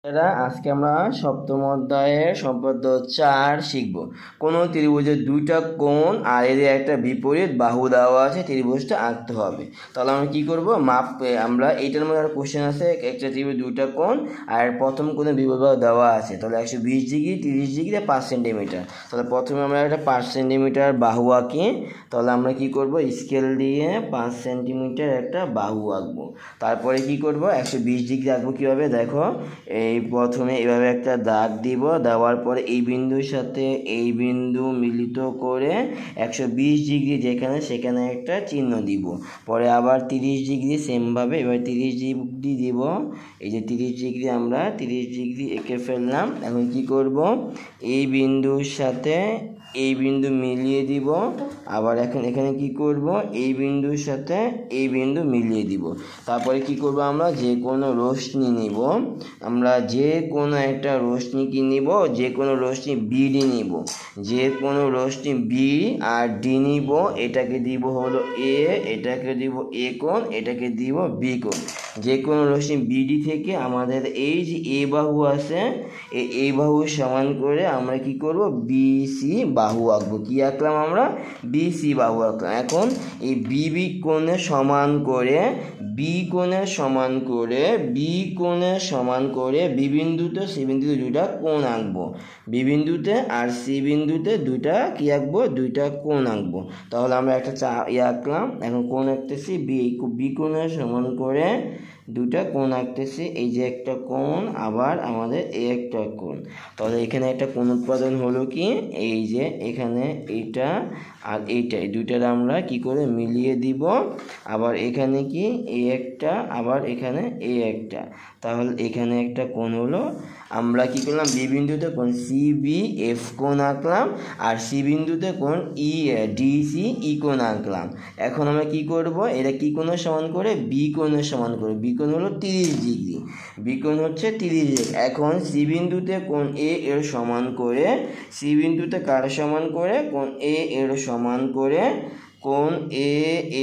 আজকে আমরা সপ্তম অধ্যায়ের সম্পাদ্য 4 শিখব। কোন ত্রিভুজের দুইটা কোণ আর এদের একটা বিপরীত বাহু দেওয়া আছে, ত্রিভুজটা আঁকতে হবে। তাহলে আমরা কি করব, আমরা এইটার মধ্যে একটা কোশ্চেন আছে, একটা ত্রিভুজ দুইটা কোণ আর প্রথম কোণের বিপরীত বাহু দেওয়া আছে, তাহলে 120 ডিগ্রি, 30 ডিগ্রি, 5 সেন্টিমিটার। তাহলে প্রথমে আমরা একটা 5 সেন্টিমিটার বাহু আঁকি। তাহলে আমরা কি করব, স্কেল দিয়ে 5 সেন্টিমিটার একটা বাহু আঁকবো। তারপরে কি করব, 120 ডিগ্রি আঁকবো। কীভাবে দেখো, এই প্রথমে এভাবে একটা দাগ দিব, দেওয়ার পরে এই বিন্দুর সাথে এই বিন্দু মিলিত করে 120 ডিগ্রি যেখানে সেখানে একটা চিহ্ন দিব। পরে আবার 30 ডিগ্রি সেমভাবে এবার 30 ডিগ্রি দিব। এই যে 30 ডিগ্রি, আমরা 30 ডিগ্রি এঁকে ফেললাম। এখন কি করব, এই বিন্দুর সাথে এই বিন্দু মিলিয়ে দিব। আবার এখন এখানে কি করব, এই বিন্দুর সাথে এই বিন্দু মিলিয়ে দিব। তারপরে কি করব, আমরা যে কোনো রশ্মি নিব, আমরা যে কোনো একটা রশ্মি কি নিব, যে কোনো রশ্মি বিডি নিব, যে কোনো রশ্মি বি আর ডি নিব। এটাকে দিব হলো এ, এটাকে দিব এ কোণ, এটাকে দিব বি কোণ। যে কোনো রশ্মি বিডি থেকে আমাদের এই যে এ বাহু আছে, এই বাহু সমান করে আমরা কি করব, বিসি বাহু আঁকবো। কি আঁকলাম আমরা, বিসি বাহু আঁকলাম। এখন এই বিবি কোণে সমান করে, বি কোণের সমান করে, বি কোণের সমান করে বি বিন্দুতে সি বিন্দুতে দুইটা কোণ আঁকবো। বি বিন্দুতে আর সি বিন্দুতে দুইটা কি আঁকবো, দুইটা কোণ আঁকবো। তাহলে আমরা একটা আঁকলাম। এখন কোণ আঁকতেছি, বি কোণের সমান করে দুইটা কোণ আঁকতেছি। এই যে একটা কোণ, আবার আমাদের এই একটা কোণ। তাহলে এখানে একটা কোণ উৎপাদন হলো কি, এই যে এখানে এইটা আর এইটা, এই দুইটার আমরা কি করে মিলিয়ে দিব। আবার এখানে কি এই একটা, আবার এখানে এই একটা, তাহলে এখানে একটা কোণ হলো। আমরা কি করলাম, বি বিন্দুতে কোণ সি বি এফ কোণ আঁকলাম, আর সি বিন্দুতে কোণ ই ডি সি ই কোণ আঁকলাম। এখন আমরা কি করব, এটা কি কোণের সমান করে, বি কোণের সমান করে। বি কোণ হলো 30 ডিগ্রি, বি কোণ হচ্ছে 30 ডিগ্রি। এখন সি বিন্দুতে কোণ এ এর সমান করে, সি বিন্দুতে কার সমান করে, কোণ এ এর সমান করে, কোণ এ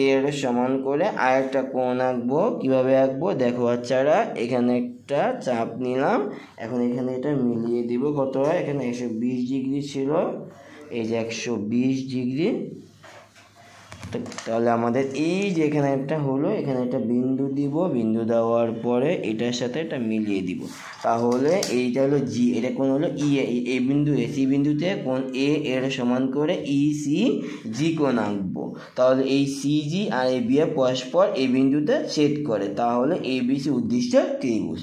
এর সমান করে আরেকটা কোণ আঁকবো। কিভাবে আঁকবো দেখো বাচ্চারা, এখানে একটা চাপ নিলাম। এখন এখানে এটা মিলিয়ে দিব। কত হয়, এখানে 120 ডিগ্রি ছিল, এই যে 120 ডিগ্রি। তাহলে আমাদের এই যে এখানে একটা হলো, এখানে একটা বিন্দু দিব, বিন্দু দেওয়ার পরে এটার সাথে এটা মিলিয়ে দিব। তাহলে এইটা হলো জি, এটা কোণ হলো ই, এই বিন্দু সি বিন্দুতে কোণ এ এর সমান করে ই সি জি কোণ আঁকবো। তাহলে এই সি জি আর এই বি পরস্পর এই বিন্দুতে ছেদ করে, তাহলে এবিসি উদ্দিষ্ট ত্রিভুজ।